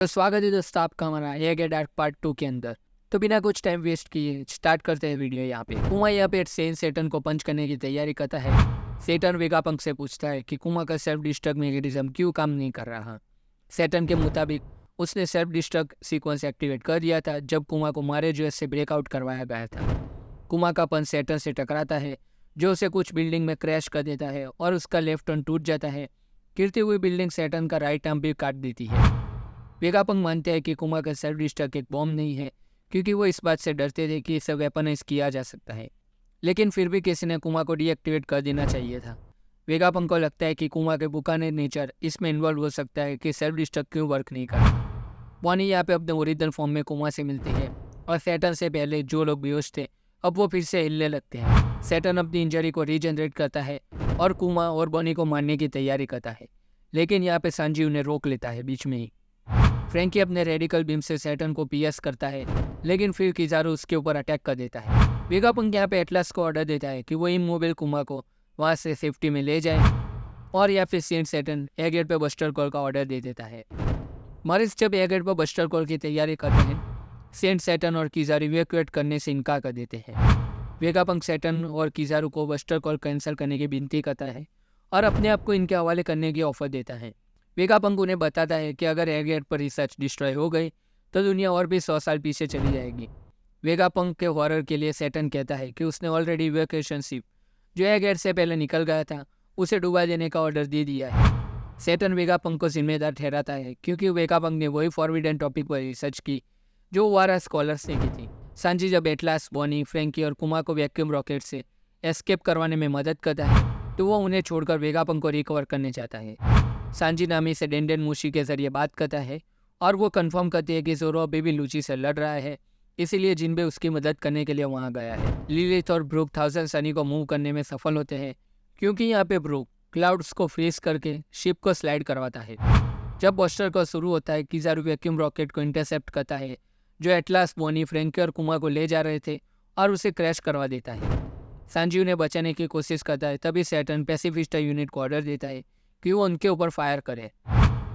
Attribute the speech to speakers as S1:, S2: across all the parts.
S1: तो स्वागत है दोस्तों आपका हमारा ये डार्क पार्ट 2 के अंदर। तो बिना कुछ टाइम वेस्ट किए स्टार्ट करते हैं वीडियो। यहाँ पे कुमा यहाँ पे सेटन को पंच करने की तैयारी करता है। सेटन वेगापंक से पूछता है कि कुमा का सेल्फ डिस्ट्रक्ट मैकेनिज्म क्यों काम नहीं कर रहा। सेटन के मुताबिक उसने सेल्फ डिस्ट्रक्ट सीक्वेंस एक्टिवेट कर दिया था जब कुमा को मारे जो से ब्रेकआउट करवाया गया था। कुमा का पंच सेटन से टकराता है जो उसे कुछ बिल्डिंग में क्रैश कर देता है और उसका लेफ्ट टर्न टूट जाता है। गिरती हुई बिल्डिंग सेटन का राइट आर्म भी काट देती है। वेगापंक मानते हैं कि कुमा का सेल्फ डिस्ट्रक्ट एक बॉम्ब नहीं है क्योंकि वो इस बात से डरते थे कि इसे वेपनाइज किया जा सकता है, लेकिन फिर भी किसी ने कुमा को डीएक्टिवेट कर देना चाहिए था। वेगापंक को लगता है कि कुमा के बुकानेर नेचर इसमें इन्वॉल्व हो सकता है कि सेल्फ डिस्ट्रक्ट क्यों वर्क नहीं करता। बॉनी यहाँ पे अपने ओरिजिनल फॉर्म में कुमा से मिलती है और सैटर्न से पहले जो लोग बेहोश थे अब वो फिर से हिलने लगते हैं। सैटर्न अपनी इंजरी को रीजनरेट करता है और कुमा और बॉनी को मारने की तैयारी करता है, लेकिन यहाँ पे सांजी उन्हें रोक लेता है बीच में ही। फ्रैंकी अपने रेडिकल बीम से सैटर्न को पीएस करता है, लेकिन फिर किजारू उसके ऊपर अटैक कर देता है। वेगापंक यहाँ पे एटलस को ऑर्डर देता है कि वो इमोबाइल कुमा को वहाँ से सेफ्टी में ले जाए और या फिर सेंट सैटर्न एयरगेट पे बस्टर कॉल का ऑर्डर दे देता है। मॉरिस जब एयरगेट पर बस्टर कॉल की तैयारी करते हैं, सेंट सैटर्न और किजारू इवैक्यूएट करने से इनकार कर देते हैं। वेगापंक सैटर्न और किजारू को बस्टर कॉल कैंसिल करने की विनती करता है और अपने आप को इनके हवाले करने की ऑफर देता है। वेगापंक उन्हें बताता है कि अगर एयरगेट पर रिसर्च डिस्ट्रॉय हो गई तो दुनिया और भी 100 साल पीछे चली जाएगी। वेगापंक के हॉरर के लिए सैटर्न कहता है कि उसने ऑलरेडी इवैक्यूएशन शिप जो एयरगेट से पहले निकल गया था उसे डुबा देने का ऑर्डर दे दिया है। सैटर्न वेगापंक को जिम्मेदार ठहराता है क्योंकि वेगापंक ने वही फॉरबिडन टॉपिक पर रिसर्च की जो वारा स्कॉलर्स ने की थी। सांजी जब एटलास, बॉनी, फ्रैंकी और कुमा को वैक्यूम रॉकेट से एस्केप करवाने में मदद करता है तो वो उन्हें छोड़कर वेगापंक को रिकवर करने चाहता है। सांजी नामी से डेंडेन मूशी के जरिए बात करता है और वो कंफर्म करती है कि जोरो अभी भी लूची से लड़ रहा है, इसीलिए जिनबे उसकी मदद करने के लिए वहाँ गया है। लिलिथ और ब्रूक 1000 सनी को मूव करने में सफल होते हैं क्योंकि यहाँ पे ब्रूक क्लाउड्स को फ्रीज करके शिप को स्लाइड करवाता है। जब बस्टर का शुरू होता है, किजारू वैक्यूम रॉकेट को इंटरसेप्ट करता है जो एटलास, बॉनी, फ्रैंकी और कुमा को ले जा रहे थे और उसे क्रैश करवा देता है। सांजी उन्हें बचाने की कोशिश करता है, तभी सैटर्न पैसिफिस्टा यूनिट को ऑर्डर देता है कि वो उनके ऊपर फायर करे।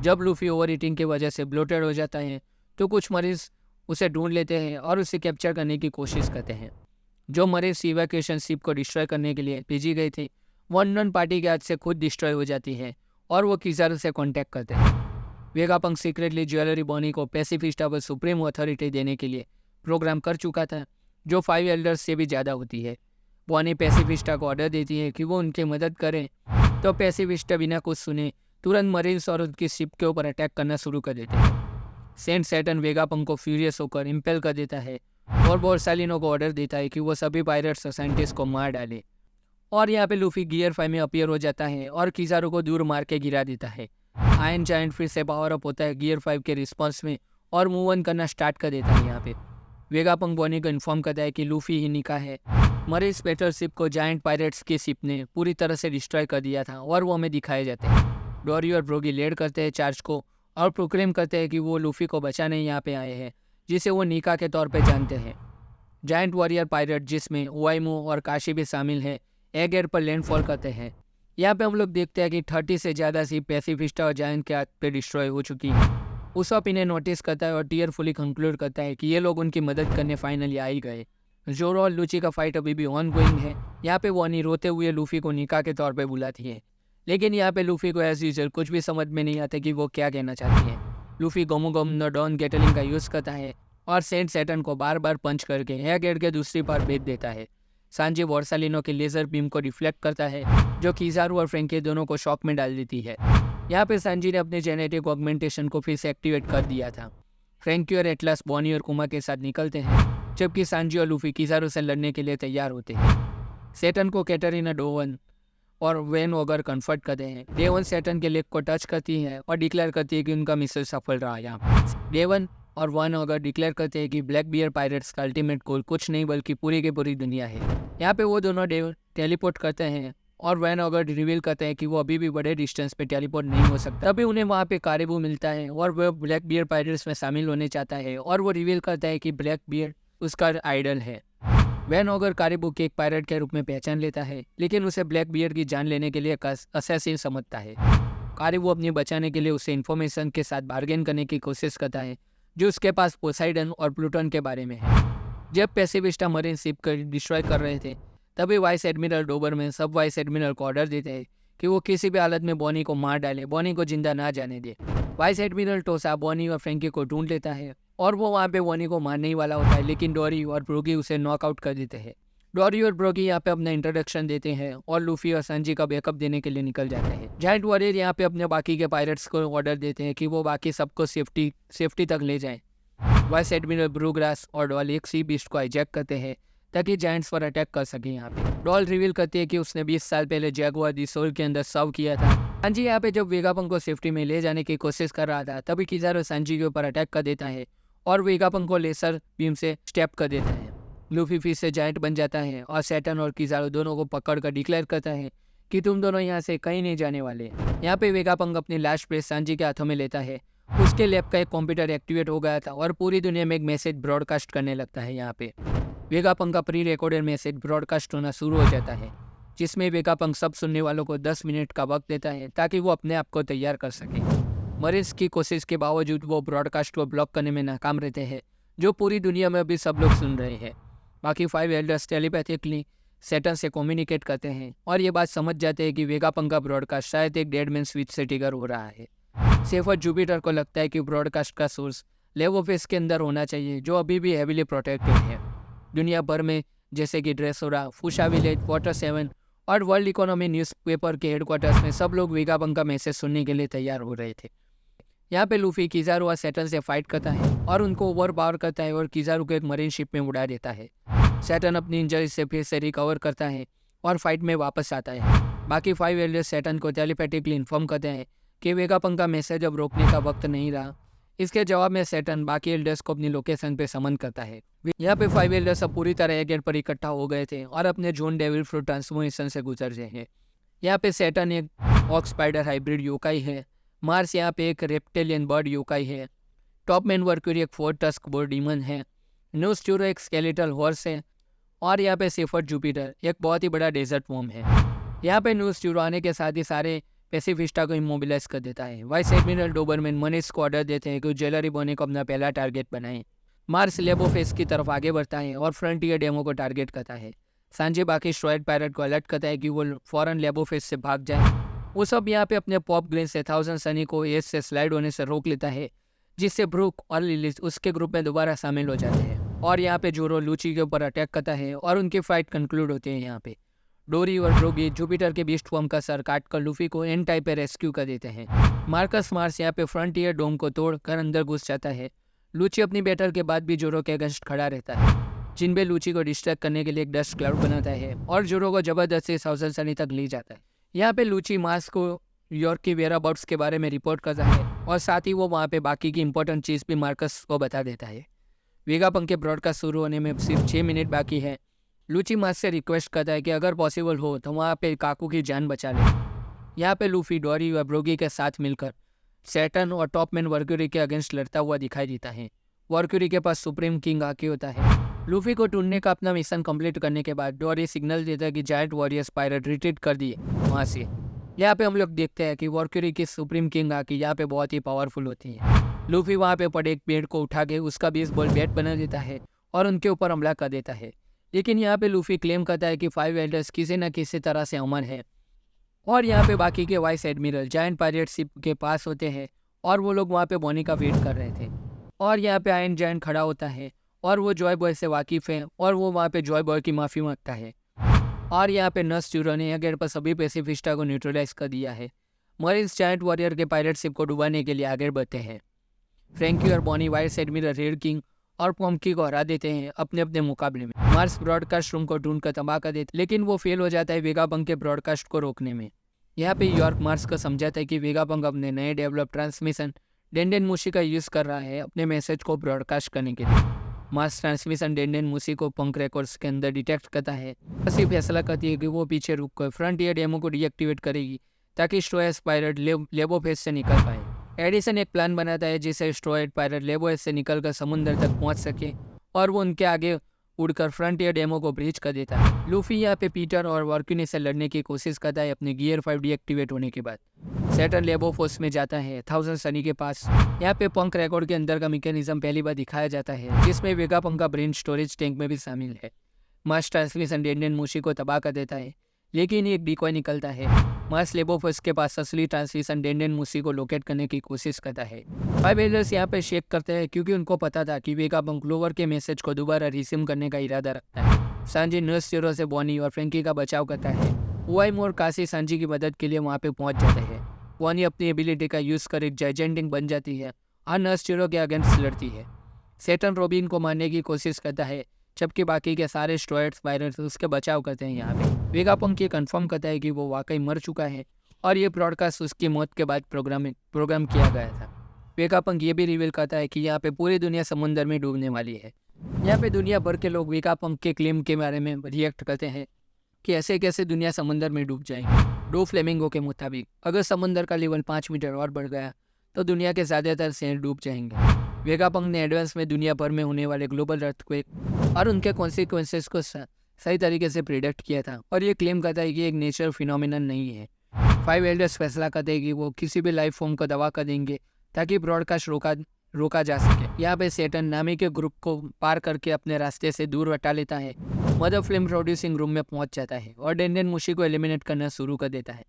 S1: जब लूफी ओवर ईटिंग की वजह से ब्लोटेड हो जाता है तो कुछ मरीज उसे ढूंढ लेते हैं और उसे कैप्चर करने की कोशिश करते हैं। जो मरीज इवैक्यूएशन शिप को डिस्ट्रॉय करने के लिए भेजी गई थी वो अननोन पार्टी के हाथ से खुद डिस्ट्रॉय हो जाती है और वो किजारू से कॉन्टैक्ट करते हैं। वेगापंक सीक्रेटली ज्वेलरी बॉनी को पैसिफिस्टा पर सुप्रीम अथॉरिटी देने के लिए प्रोग्राम कर चुका था जो 5 एल्डर्स से भी ज़्यादा होती है। बॉनी पैसिफिस्टा को ऑर्डर देती है कि वो उनकी मदद करें तो पैसिफिस्टा बिना कुछ सुने तुरंत मरीज और उनकी शिप के ऊपर अटैक करना शुरू कर देते हैं। सेंट सैटर्न वेगापंक को फ्यूरियस होकर इम्पेल कर देता है और बोर्सालिनो को ऑर्डर देता है कि वो सभी पायरेट्स और साइंटिस्ट को मार डाले। और यहाँ पे लूफी गियर 5 में अपीयर हो जाता है और किजारू को दूर मार के गिरा देता है। आयरन जायंट फिर से पावर अप होता है गियर 5 के रिस्पॉन्स में और मूव ऑन करना स्टार्ट कर देता है। यहाँ पे वेगापंक बॉनी को इन्फॉर्म करता है कि लूफी ही निका है। मरीज स्पेटर शिप को जायंट पायरेट्स की शिप ने पूरी तरह से डिस्ट्रॉय कर दिया था और वो हमें दिखाए जाते हैं। डोरी और ब्रोगी लेड करते हैं चार्ज को और प्रोक्लेम करते हैं कि वो लूफी को बचाने यहाँ पे आए हैं, जिसे वो निका के तौर पे जानते हैं। जायंट वॉरियर पायरेट जिसमें ओआईमो और काशी भी शामिल है एयरगेट पर लैंडफॉल करते हैं। यहाँ पे हम लोग देखते हैं कि 30 से ज़्यादा शिप पैसिफिस्टा और जायंट के हाथ पे डिस्ट्रॉय हो चुकी है। उसॉप इन्हें नोटिस करता है और टीयरफुली कंक्लूड करता है कि ये लोग उनकी मदद करने फाइनली आ ही गए। जोरो और लूची का फाइट अभी भी ऑन गोइंग है। यहाँ पे बॉनी रोते हुए लूफी को निका के तौर पे बुलाती है, लेकिन यहाँ पे लूफी को एज यूजुअल कुछ भी समझ में नहीं आता कि वो क्या कहना चाहती है। लूफी गोमो गोम नॉन गेटलिंग का यूज़ करता है और सेंट सैटर्न को बार बार पंच करके एयरगेट के दूसरी पार भेज देता है। सांजी बोर्सालिनो के लेजर बीम को डिफ्लेक्ट करता है जो किजारू और फ्रैंकी दोनों को शॉक में डाल देती है। यहाँ पे सांजी ने अपने जेनेटिक ऑगमेंटेशन को फिर से एक्टिवेट कर दिया था। फ्रैंकी और एटलस बॉनी और कुमा के साथ निकलते हैं जबकि सांजी और लूफी किजारू से लड़ने के लिए तैयार होते हैं। सैटर्न को कैटरीना डोवन और वेन ओगर कन्फर्ट करते हैं। डेवन सैटर्न के लेग को टच करती है और डिक्लेयर करती है कि उनका मिशन सफल रहा। यहाँ डेवन और वन ओगर डिक्लेयर करते हैं कि ब्लैक बियर पायरेट्स का अल्टीमेट गोल कुछ नहीं बल्कि पूरी की पूरी दुनिया है। यहाँ पे वो दोनों टेलीपोर्ट करते हैं और वैन अगर रिवील करते हैं कि वो अभी भी बड़े डिस्टेंस पे टेलीपोर्ट नहीं हो सकता। तभी उन्हें वहाँ पे कारिबू मिलता है और वो ब्लैक बियर पायरेट्स में शामिल होने चाहता है और वो रिवील करता है कि ब्लैक बियर उसका आइडल है। वैन ओगर कारिबू के एक पायरेट के रूप में पहचान लेता है, लेकिन उसे ब्लैक बियर की जान लेने के लिए असैसिन समझता है। कार्य वो अपने बचाने के लिए उसे इन्फॉर्मेशन के साथ बार्गेन करने की कोशिश करता है जो उसके पास पोसाइडन और प्लूटन के बारे में है। जब पैसिफिस्टा मरीन शिप को डिस्ट्रॉय कर रहे थे तभी वाइस एडमिरल डोबरमैन सब वाइस एडमिरल को ऑर्डर देते हैं कि वो किसी भी हालत में बॉनी को मार डाले, बॉनी को जिंदा ना जाने दे। वाइस एडमिरल टोसा बॉनी और फ्रैंकी को ढूंढ लेता है और वो वहाँ पे बॉनी को मारने ही वाला होता है, लेकिन डोरी और ब्रोगी उसे नॉकआउट कर देते हैं। डोरी और ब्रोगी यहाँ पे अपना इंट्रोडक्शन देते हैं और लूफी और संजी का बैकअप देने के लिए निकल जाते हैं। जायंट वॉरियर यहाँ पे अपने बाकी के पायरेट्स को ऑर्डर देते हैं कि वो बाकी सबको सेफ्टी तक ले जाएं। वाइस एडमिरल ब्रूग्रास और डॉल एक सी बीस्ट को हाईजैक करते हैं ताकि जायंट्स पर अटैक कर सके। यहाँ पे डॉल रिवील करती है कि उसने 20 साल पहले जैगुआर दी सोल के अंदर सर्व किया था। सांजी यहाँ पे जब वेगापंक को सेफ्टी में ले जाने की कोशिश कर रहा था तभी किजारो सांजी के ऊपर अटैक कर देता है और वेगापंक को लेसर बीम से स्टेप कर देता है। लूफी फिर से जायंट बन जाता है और सैटर्न और किजारो दोनों को पकड़ कर डिक्लेयर करता है कि तुम दोनों यहाँ से कहीं नहीं जाने वाले। यहाँ पे वेगापंक अपनी लास्ट प्रेस सांजी के हाथों में लेता है। उसके लैब का एक कंप्यूटर एक्टिवेट हो गया था और पूरी दुनिया में एक मैसेज ब्रॉडकास्ट करने लगता है। यहाँ पे वेगापंक का प्री रिकॉर्डेड मैसेज ब्रॉडकास्ट होना शुरू हो जाता है जिसमें वेगापंक सब सुनने वालों को 10 मिनट का वक्त देता है ताकि वो अपने आप को तैयार कर सके। मरीज की कोशिश के बावजूद वो ब्रॉडकास्ट को ब्लॉक करने में नाकाम रहते हैं जो पूरी दुनिया में अभी सब लोग सुन रहे हैं। बाकी 5 एल्डर्स टेलीपैथिकली सैटर्न से कम्युनिकेट करते हैं और ये बात समझ जाते हैं कि वेगापंक का ब्रॉडकास्ट शायद एक डेडमैन स्विच से ट्रिगर हो रहा है। सेफर जुपिटर को लगता है कि ब्रॉडकास्ट का सोर्स लेवोफेस के अंदर होना चाहिए जो अभी भी हेवीली प्रोटेक्टेड है। दुनिया भर में जैसे कि ड्रेसोरा, फुशा विलेज, वाटर 7 और वर्ल्ड इकोनॉमी न्यूज़पेपर के हेडक्वार्टर्स में सब लोग वेगापंक का मैसेज सुनने के लिए तैयार हो रहे थे। यहाँ पे लूफी किजारू और सैटर्न से फाइट करता है और उनको ओवर पावर करता है और किजारू को एक मरीन शिप में उड़ा देता है। सैटर्न अपनी इंजरी से फिर से रिकवर करता है और फाइट में वापस आता है। बाकी 5 एल्डर्स सैटर्न को टेलीपैथिकली इन्फॉर्म करते हैं कि वेगापंक का मैसेज अब रोकने का वक्त नहीं रहा। इसके जवाब में सैटर्न बाकी एल्डर्स को अपनी लोकेशन पे समन करता है। यहाँ पे 5 एल्डर्स अब पूरी तरह एजेंट पर इकट्ठा हो गए थे और अपने जोन डेविल फ्रूट ट्रांसफॉर्मेशन से गुजर रहे हैं। यहाँ पे सैटर्न एक ऑक स्पाइडर हाइब्रिड योकाई है। मार्स यहाँ पे एक रेप्टेलियन बर्ड योकाई है। टॉपमैन वर्क्यूरी एक 4 टस्क बोर डीमन है। न्यूज ट्यूरो एक स्केलेटल हॉर्स है और यहाँ पे सेफर जुपिटर एक बहुत ही बड़ा डेजर्ट वॉर्म है। यहाँ पे न्यूज ट्यूरो आने के साथ ही सारे पैसिफिस्टा को इमोबिलाइज कर देता है। वाइस एडमिरल डोबरमैन मनीष को ऑर्डर देते हैं कि ज्वेलरी बॉनी को अपना पहला टारगेट बनाएं। मार्स लेबोफेस की तरफ आगे बढ़ता है और फ्रंटियर डेमो को टारगेट करता है। सांजे बाकी स्ट्रॉयड पायलट को अलर्ट करता है कि वो फौरन लेबोफेस से भाग जाए। वो सब यहाँ पे अपने पॉप ग्रेन से 1000 सनी को एज से स्लाइड होने से रोक लेता है जिससे ब्रूक और लिलिस उसके ग्रुप में दोबारा शामिल हो जाते हैं और यहाँ पे जोरो लूची के ऊपर अटैक करता है और उनकी फाइट कंक्लूड होती है। यहाँ पे डोरी और ब्रोगी जुपिटर के बीस्ट फॉर्म का सर काट कर लूफी को एन टाइप पे रेस्क्यू कर देते हैं। मार्कस मार्स यहाँ पे फ्रंटियर डोम को तोड़ कर अंदर घुस जाता है। लूची अपनी बैटल के बाद भी जोरो के अगेंस्ट खड़ा रहता है। जिनबे लूची को डिस्ट्रैक्ट करने के लिए एक डस्ट क्लाउड बनाता है और जोरो को जबरदस्ती 1000 सनी तक ले जाता है। यहाँ पे लूची मार्स को यॉर्क की वेराबर्ड्स के बारे में रिपोर्ट करता है और साथ ही वो वहाँ पे बाकी की इंपॉर्टेंट चीज़ भी मार्कस को बता देता है। वेगापंक के ब्रॉडकास्ट शुरू होने में सिर्फ 6 मिनट बाकी है। लूची मार्स से रिक्वेस्ट करता है कि अगर पॉसिबल हो तो वहाँ पे काकू की जान बचा ले। यहाँ पे लूफी डोरी और ब्रोगी के साथ मिलकर सैटर्न और टॉपमैन वर्क्यूरी के अगेंस्ट लड़ता हुआ दिखाई देता है। वर्क्यूरी के पास सुप्रीम किंग आके होता है। लूफी को ढूंढने का अपना मिशन कंप्लीट करने के बाद डोरी सिग्नल देता है कि जायंट वॉरियर्स पायरेट रिट्रीट कर दिए वहाँ से। यहाँ पे हम लोग देखते हैं कि वर्क्यूरी की सुप्रीम किंग आके यहाँ पे बहुत ही पावरफुल होती है। लूफी वहाँ पे पड़े एक पेड़ को उठा के उसका बेसबॉल बैट बना देता है और उनके ऊपर हमला कर देता है। लेकिन यहाँ पे लूफी क्लेम करता है कि 5 एल्डर्स किसी न किसी तरह से अमर है और यहाँ पे बाकी के vice admiral giant pirate ship के पास होते हैं और वो लोग वहाँ पे बॉनी का वेट कर रहे थे। और यहाँ पे आयरन जायंट खड़ा होता है और वो जॉय बॉय से वाकिफ़ है और वो वहाँ पे जॉय बॉय की माफ़ी मांगता है। और यहाँ पे नर्स ट्यूरो ने अगेर पर सभी पैसिफिस्टा को न्यूट्रलाइज कर दिया है। मरीन्स जायंट वॉरियर के पायरेट शिप को डुबाने के लिए आगे बढ़ते हैं। फ्रैंकी और Bonney vice admiral red king और पॉम्की को हरा देते हैं अपने अपने मुकाबले में। मार्स ब्रॉडकास्ट रूम को ढूंढ कर तबाह कर देते लेकिन वो फेल हो जाता है वेगापंक के ब्रॉडकास्ट को रोकने में। यहाँ पे यॉर्क मार्स को समझाता है कि वेगापंक अपने नए डेवलप ट्रांसमिशन डेंडेन मूसी का यूज़ कर रहा है अपने मैसेज को ब्रॉडकास्ट करने के लिए। मार्स ट्रांसमिशन डेंडेन मूसी को पंक रिकॉर्ड्स के अंदर डिटेक्ट करता है। बस फैसला करती है कि वो पीछे रुक कर फ्रंटियर डेमो को डीएक्टिवेट करेगी ताकि स्ट्रॉयड पायरेट लेबोफेस से निकल पाए। एडिसन एक प्लान बनाता है जिससे स्ट्रॉयड पायरेट लेबोफेस से निकलकर समुद्र तक पहुंच सके और वो उनके आगे उड़कर फ्रंटियर डेमो को ब्रीच कर देता है। लूफी यहाँ पे पीटर और वर्किनी से लड़ने की कोशिश करता है अपने गियर 5 डीएक्टिवेट होने के बाद। सैटर्न लेबोफोर्स में जाता है 1000 सनी के पास। यहाँ पे पंक रिकॉर्ड के अंदर का मैकेनिज्म पहली बार दिखाया जाता है, जिसमें वेगापंक का ब्रेन स्टोरेज टैंक में भी शामिल है। मास ट्रांसमिशन डेंडेन मूशी को तबाह कर देता है, लेकिन एक डिकॉय निकलता है। मास लेबोफोर्स के पास असली ट्रांसमिशन डेंडेन मूसी को लोकेट करने की कोशिश करता है। फाइव एल्डर्स यहाँ पे शेक करते हैं क्योंकि उनको पता था कि वेगापंक क्लोवर के मैसेज को दोबारा रिसीव करने का इरादा रखता है। सांजी नर्स जीरो से बॉनी और फ्रेंकी का बचाव करता है। ओआईम और काशी सांजी की मदद के लिए वहाँ पे पहुँच जाते हैं। बॉनी अपनी एबिलिटी का यूज़ कर एक जाइजेंटिंग बन जाती है और नर्स जीरो के अगेंस्ट लड़ती है। सैटर्न रॉबिन को मारने की कोशिश करता है, जबकि बाकी के सारे स्ट्रॉयड्स वायरस उसके बचाव करते हैं। यहाँ पे वेगापंक ये कंफर्म करता है कि वो वाकई मर चुका है और ये ब्रॉडकास्ट उसकी मौत के बाद प्रोग्राम किया गया था। वेगापंक ये भी रिवील करता है कि यहाँ पे पूरी दुनिया समुंदर में डूबने वाली है। यहाँ पे दुनिया भर के लोग वेगापंक के क्लेम के बारे में रिएक्ट करते हैं कि ऐसे कैसे दुनिया समुंदर में डूब जाएगी। डो फ्लेमिंगो के मुताबिक अगर समुंदर का लेवल 5 मीटर और बढ़ गया तो दुनिया के ज़्यादातर शहर डूब जाएंगे। वेगापंक ने एडवांस में दुनिया भर में होने वाले ग्लोबल अर्थक्वेक और उनके कॉन्सिक्वेंसेस को सही तरीके से प्रिडिक्ट किया था और ये क्लेम करता है कि एक नेचर फिनोमिनन नहीं है। फाइव एल्डर्स फैसला करते हैं कि वो किसी भी लाइफ फॉर्म को दबा कर देंगे ताकि ब्रॉडकास्ट रोका जा सके। यहाँ पे सैटर्न नामी के ग्रुप को पार करके अपने रास्ते से दूर हटा लेता है, मदर फिल्म प्रोड्यूसिंग रूम में पहुंच जाता है और डेंडेन मूशी को एलिमिनेट करना शुरू कर देता है।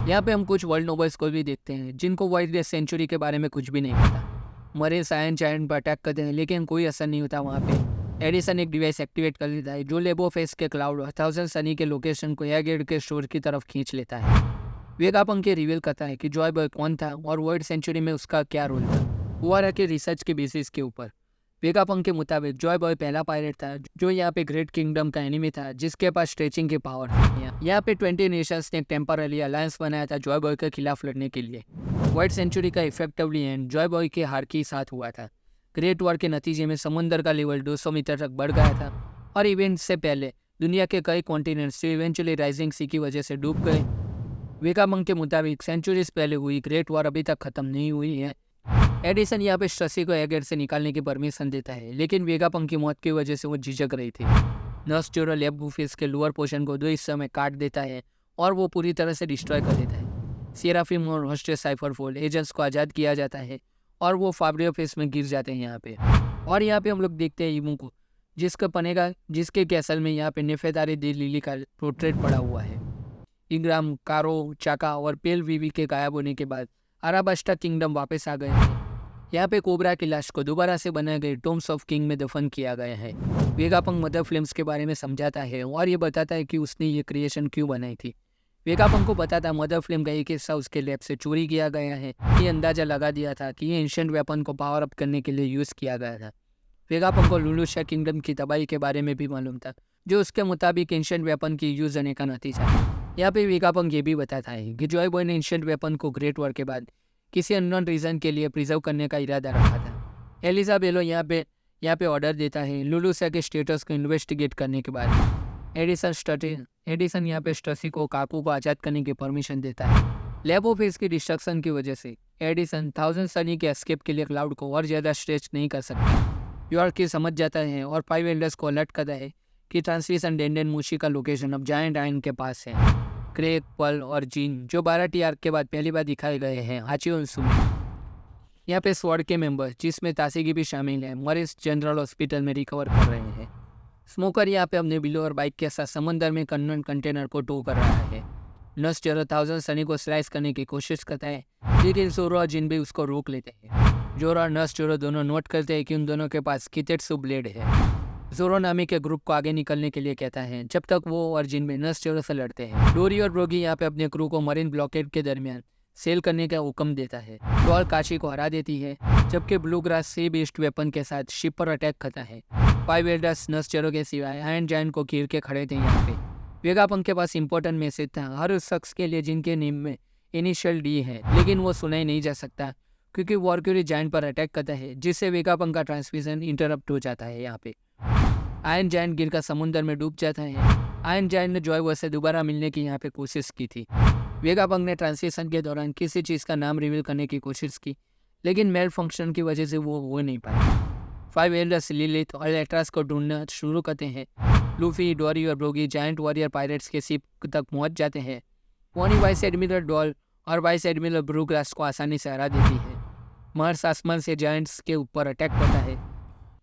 S1: यहाँ पे हम कुछ वर्ल्ड नोबल्स को भी देखते हैं जिनको वाइल्ड सेंचुरी के बारे में कुछ भी नहीं पता। मरीन आयरन जायंट पर अटैक करते हैं, लेकिन कोई असर नहीं होता। वहाँ पे एडिसन एक डिवाइस एक्टिवेट कर लेता है जो लेबोफेस के क्लाउड 1000 सनी के लोकेशन को एयरगेट के स्टोर की तरफ खींच लेता है। वेगापंक के रिवील करता है कि जॉय बॉय कौन था और वर्ल्ड सेंचुरी में उसका क्या रोल था। ओआरआ के रिसर्च के बेसिस के ऊपर वेगापंक के मुताबिक जॉय बॉय पहला पायरेट था जो यहाँ पे ग्रेट किंगडम का एनिमी था, जिसके पास स्ट्रेचिंग की पावर थी। यहाँ पे 20 नेशंस ने टेम्पररी अलायंस बनाया था जॉय बॉय के खिलाफ लड़ने के लिए। वर्ल्ड सेंचुरी का इफेक्टिवली एंड जॉय बॉय के हार के साथ हुआ था। ग्रेट वॉर के नतीजे में समुद्र का लेवल 200 मीटर तक बढ़ गया था और इवेंट से पहले दुनिया के कई कॉन्टिनेंट्स इवेंचुअली राइजिंग सी की वजह से डूब गए। वेगापंक के मुताबिक सेंचुरीज पहले हुई ग्रेट वॉर अभी तक खत्म नहीं हुई है। एडिसन यहाँ पे स्ट्रसी को एयरगेट से निकालने की परमिशन देता है, लेकिन वेगापंक की मौत की वजह से वो झिझक रही थी। नर्स जोरो लेबोफेस के लोअर पोर्शन को 2 हिस्सों में काट देता है और वो पूरी तरह से डिस्ट्रॉय कर देता है। सेराफिम और होस्टेस साइफरफोल्ड एजेंट्स को आज़ाद किया जाता है और वो फाब्रियोफेस में गिर जाते हैं यहाँ पे। और यहाँ पे हम लोग देखते हैं इमू को, जिसके कैसल में यहाँ पे नेफेदारी दी लिली का पोर्ट्रेट पड़ा हुआ है। इंग्राम, कारो, चाका और पेल वीवी के गायब होने के बाद अराबास्टा किंगडम वापस आ गए हैं। यहाँ पे कोबरा की लाश को दोबारा से बनाए गए टोम्स ऑफ किंग में दफन किया गया है। वेगापंक मदर फिल्म्स के बारे में समझाता है और ये बताता है कि उसने ये क्रिएशन क्यों बनाई थी। वेगापंक को बताता मदर फिल्म का एक हिस्सा उसके लैब से चोरी किया गया है। ये अंदाजा लगा दिया था कि ये एंशिएंट वेपन को पावर अप करने के लिए यूज़ किया गया था। वेगापंक को लुलुशा किंगडम की तबाही के बारे में भी मालूम था, जो उसके मुताबिक एंशिएंट वेपन की यूज होने का नतीजा है। यहाँ पे वेगापंक ये भी बताता है कि जॉय बॉय ने एंशिएंट वेपन को ग्रेट वॉर के बाद किसी अननोन रीजन के लिए प्रिजर्व करने का इरादा रखा था। एलिजाबेलो यहाँ पे ऑर्डर देता है लुलुशा के स्टेटस को इन्वेस्टिगेट करने के बाद। एडिसन यहाँ पे स्टसी को काकू को आज़ाद करने की परमिशन देता है। लेबोफेस की डिस्ट्रक्शन की वजह से एडिसन 1000 सनी के एस्केप के लिए क्लाउड को और ज़्यादा स्ट्रेच नहीं कर सकता। यॉर्क की समझ जाता है और 5 एल्डर्स को अलर्ट करता है कि ट्रांसलेशन डेंडेन मूशी का लोकेशन अब जायंट आयन के पास है। क्रेग, पल और जीन जो 12 टी के बाद पहली बार दिखाए गए हैं हाचियो और सुमी। यहाँ पे स्वॉर्ड के मेंबर्स जिसमें तासीगी भी शामिल है मॉरिस जनरल हॉस्पिटल में रिकवर कर रहे हैं। स्मोकर यहाँ पे अपने बिलो और बाइक के साथ समंदर में कंटेनर को टो कर रहा है। नर्स जोरो 1000 सनी को स्लाइस करने की कोशिश करता है, लेकिन जोरो और जिन भी उसको रोक लेते हैं। जोरो और नर्स जोरो दोनों नोट करते हैं कि उन दोनों के पास कितेत्सु ब्लेड है। जोरो नामी के ग्रुप को आगे निकलने के लिए कहता है, जब तक वो और जिन में नर्स जोरो से लड़ते हैं। डोरी और ब्रोगी यहाँ पे अपने क्रू को मरीन ब्लॉकेड के दरमियान सेल करने का हुक्म देता है। डॉल काशी को हरा देती है, जबकि ब्लू ग्रास सी बीस्ट वेपन के साथ शिप पर अटैक करता है। 5 एल्डर्स नर्स जोरो के सिवाय आयरन जायंट को घेर के खड़े थे। यहाँ पे वेगापंक के पास इंपॉर्टेंट मैसेज था हर उस शख्स के लिए जिनके नेम में इनिशियल डी है, लेकिन वो सुनाई नहीं जा सकता क्योंकि वॉरक्यूरी जायंट पर अटैक करता है, जिससे वेगापंक का ट्रांसमिशन इंटरप्ट हो जाता है। यहाँ पे आयरन जायंट गिरकर समुद्र में डूब जाता है। आयरन जायंट ने जॉय बॉय से दोबारा मिलने की यहाँ पे कोशिश की थी। वेगापंक ने ट्रांसलेशन के दौरान किसी चीज़ का नाम रिवील करने की कोशिश की, लेकिन मेल फंक्शन की वजह से वो हो नहीं पाया। 5 एल्डर्स लिलिथ और एट्रास को ढूंढना शुरू करते हैं। लूफी, डोरी और ब्रोगी जायंट वॉरियर पायरेट्स के शिप तक पहुंच जाते हैं। बॉनी वाइस एडमिरल डॉल और वाइस एडमिरल ब्रूग्रास को आसानी से हरा देती है। मार्स आसमान से जायंट्स के ऊपर अटैक करता है।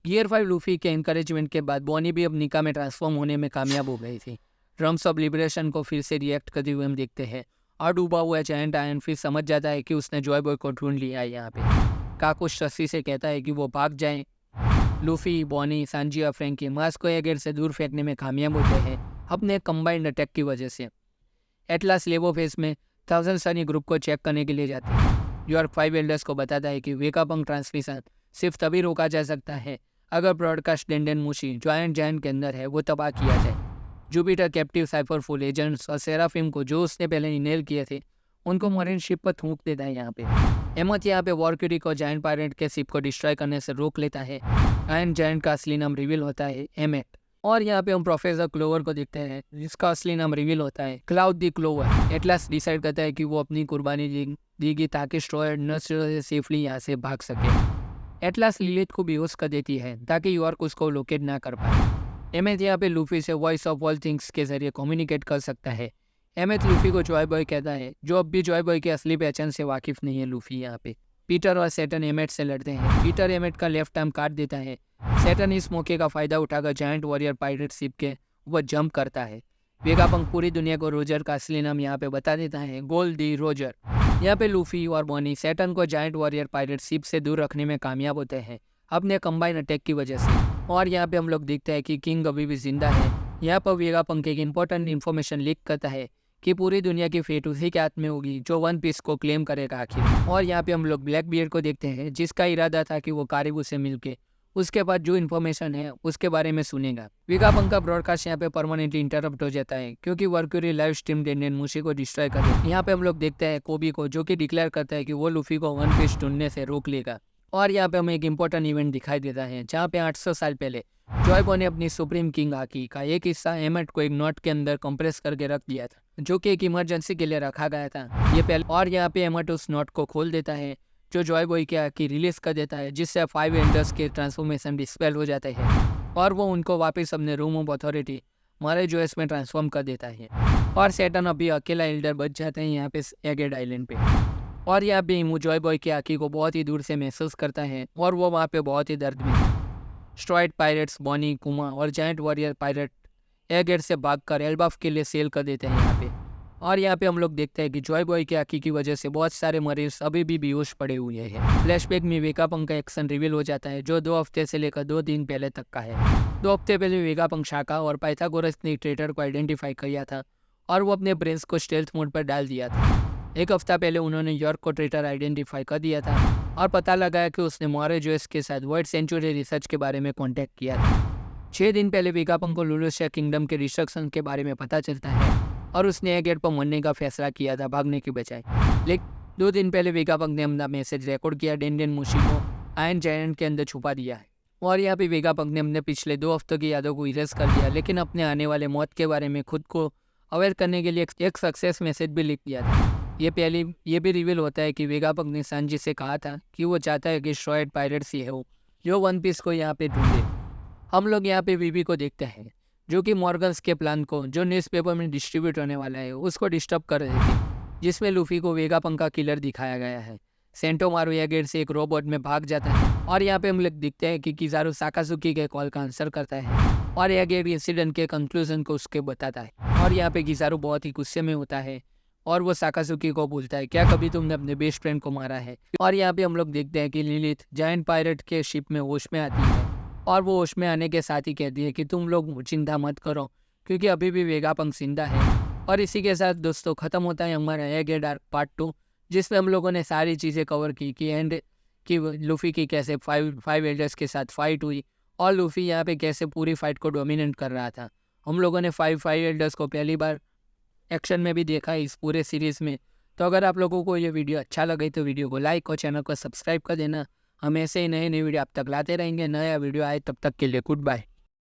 S1: गियर 5 लूफी के इनकरेजमेंट के बाद बॉनी भी अब निका में ट्रांसफॉर्म होने में कामयाब हो गई थी। ड्रम्स ऑफ लिबरेशन को फिर से रिएक्ट करते हुए हम देखते हैं और डूबा हुआ जायंट आयन फिर समझ जाता है कि उसने जॉय बॉय को ढूंढ लिया है। यहाँ पे काकुश रस्सी से कहता है कि वो भाग जाएं। लूफी, बॉनी, सांजी और फ्रैंकी मार्स को एगेट से दूर फेंकने में कामयाब होते हैं अपने कंबाइंड अटैक की वजह से। एटलास लेवो फेस में 1000 सनी ग्रुप को चेक करने के लिए जाती है। यॉर्क 5 एल्डर्स को बताता है कि वेगापंक ट्रांसमिशन सिर्फ तभी रोका जा सकता है अगर ब्रॉडकास्ट डेंडन मूशी जायंट के अंदर है वो तबाह किया जाए। जुपिटर कैप्टिव साइफरफुल एजेंट्स और सेराफिम को जो उसने पहले इनेल किए थे उनको मरीन शिप पर थूक देता है। यहाँ पे एमथ यहाँ पे वॉरक्यूरी को जायंट पायरेट के शिप को डिस्ट्रॉय करने से रोक लेता है। आयरन जायंट का असली नाम रिवील होता है एमेट। और यहाँ पे हम प्रोफेसर क्लोवर को देखते हैं जिसका असली नाम रिवील होता है क्लाउड दी क्लोवर। एटलास डिसाइड करता है कि वो अपनी कुर्बानी देगी ताकि स्ट्रॉयर न सेफली यहाँ से भाग सके। एटलास लिलिथ को बेहोश कर देती है ताकि यॉर्क उसको लोकेट ना कर पाए। एमेथ यहाँ पे लूफी से वॉइस ऑफ ऑल थिंग्स के जरिए कम्युनिकेट कर सकता है। एमेथ लूफी को जॉय बॉय कहता है जो अब भी जॉय बॉय की असली पहचान से वाकिफ नहीं है। लूफी यहाँ पे पीटर और सैटर्न एमेट से लड़ते हैं। पीटर एमेट का लेफ्ट आर्म काट देता है। सैटर्न इस मौके का फायदा उठाकर जायंट वॉरियर पायरेट शिप के वो जंप करता है। वेगापंक पूरी दुनिया को रोजर का असली नाम यहाँ पे बता देता है गोल्ड दी रोजर। यहाँ पे लूफी और बॉनी सैटर्न को जायंट वॉरियर पायरेट शिप से दूर रखने में कामयाब होते हैं अपने कंबाइन अटैक की वजह से। और यहाँ पे हम लोग देखते हैं कि किंग अभी भी जिंदा है। यहाँ पर वेगापंक एक इंपॉर्टेंट इन्फॉर्मेशन लीक करता है कि पूरी दुनिया की फेट उसी के हाथ में होगी जो वन पीस को क्लेम करेगा आखिर। और यहाँ पे हम लोग ब्लैक बियर्ड को देखते हैं जिसका इरादा था कि वो कारिबू से मिलके उसके बाद जो इन्फॉर्मेशन है उसके बारे में सुनेगा। वेगापंक का ब्रॉडकास्ट यहाँ पे परमानेंटली इंटरप्ट हो जाता है क्योंकि वर्क्यूरी लाइव स्ट्रीम डेंडन मूशी को डिस्ट्रॉय कर देती है। यहाँ पे हम लोग देखते हैं कोबी को जो कि डिक्लेयर करता है कि वो लूफी को वन पीस ढूंढने से रोक लेगा। और यहाँ पे हमें एक इंपॉर्टेंट इवेंट दिखाई देता है जहाँ पे 800 साल पहले जॉय बॉय ने अपनी सुप्रीम किंग हाकी का एक हिस्सा एमेट को एक नोट के अंदर कंप्रेस करके रख दिया था जो कि एक इमरजेंसी के लिए रखा गया था ये पहले। और यहाँ पे एमेट उस नोट को खोल देता है जो जॉय बॉय के हाकी रिलीज कर देता है जिससे 5 एल्डर्स के ट्रांसफॉर्मेशन डिस्पेल हो जाते हैं और वो उनको वापस अपने रूम ऑफ अथॉरिटी मारे जोएस में ट्रांसफॉर्म कर देता है। और सैटर्न अभी अकेला एल्डर बच जाते हैं यहाँ पे एगेड आइलैंड पे। और यहाँ पे इमू जॉय बॉय के हाकी को बहुत ही दूर से महसूस करता है और वो वहाँ पे बहुत ही दर्द में है। स्ट्रॉइड पायरेट्स बॉनी, कुमा और जायंट वॉरियर पायरेट एगेड से भागकर एल्बाफ के लिए सेल कर देते हैं यहाँ पे। और यहाँ पे हम लोग देखते हैं कि जॉय बॉय के हाकी की वजह से बहुत सारे मरीज अभी भी बेहोश पड़े हुए हैं। फ्लैशबैक में वेगापंक का एक्शन रिवील हो जाता है जो 2 हफ्ते से लेकर 2 दिन पहले तक का है। 2 हफ्ते पहले वेगापंक शाखा और पाइथागोरस ने ट्रेटर को आइडेंटिफाई किया था और वो अपने ब्रेन्स को स्टेल्थ मोड पर डाल दिया था। 1 हफ्ता पहले उन्होंने यॉर्क को ट्रेटर आइडेंटिफाई कर दिया था और पता लगाया कि उसने मॉरे जोएस के साथ वर्ल्ड सेंचुरी रिसर्च के बारे में कॉन्टैक्ट किया था। 6 दिन पहले वेगापंक को लुलुशिया किंगडम के डिस्ट्रक्शन के बारे में पता चलता है और उसने एगेड पर मरने का फैसला किया था भागने की बजाय। लेकिन 2 दिन पहले वेगापंक ने अपना मैसेज रिकॉर्ड किया डेंडन मूशी को आयरन जायंट के अंदर छुपा दिया है। और यहाँ पे वेगापंक ने अपने पिछले 2 हफ्तों की यादों को इरेज कर दिया लेकिन अपने आने वाले मौत के बारे में खुद को अवेयर करने के लिए एक सक्सेस मैसेज भी लिख दिया था। ये भी रिवील होता है कि वेगापंक ने सांजी से कहा था कि वो चाहता है कि स्ट्रॉइड पायरेट्स ही हो जो वन पीस को यहाँ पे ढूंढे। हम लोग यहाँ पे वीवी को देखते हैं जो कि मॉर्गन्स के प्लान को जो न्यूज़पेपर में डिस्ट्रीब्यूट होने वाला है उसको डिस्टर्ब कर रहे थे जिसमें लूफी को वेगापंक का किलर दिखाया गया है। सेंटोमारू एगेड से एक रोबोट में भाग जाता है और यहाँ पे हम लोग दिखते हैं कि किजारू साकाजुकी के कॉल का आंसर करता है और एगेड इंसिडेंट के कंक्लूजन को उसके बताता है। और यहाँ पे किजारू बहुत ही गुस्से में होता है और वो साकाजुकी को बोलता है क्या कभी तुमने अपने बेस्ट फ्रेंड को मारा है। और यहाँ पे हम लोग देखते हैं कि लिलिथ जायंट पायरेट के शिप में होश में आती है और वो होश में आने के साथ ही कहती है कि तुम लोग चिंता मत करो क्योंकि अभी भी वेगापंक जिंदा है। और इसी के साथ दोस्तों ख़त्म होता है हमारा एगेड आर्क पार्ट 2 जिसमें हम लोगों ने सारी चीज़ें कवर की कि लूफी की कैसे 5 एल्डर्स के साथ फाइट हुई और लूफी यहाँ पे कैसे पूरी फाइट को डोमिनेट कर रहा था। हम लोगों ने 5 एल्डर्स को पहली बार एक्शन में भी देखा है इस पूरे सीरीज़ में। तो अगर आप लोगों को ये वीडियो अच्छा लगे तो वीडियो को लाइक और चैनल को सब्सक्राइब कर देना। हम ऐसे ही नए वीडियो आप तक लाते रहेंगे। नया वीडियो आए तब तक के लिए गुड बाय।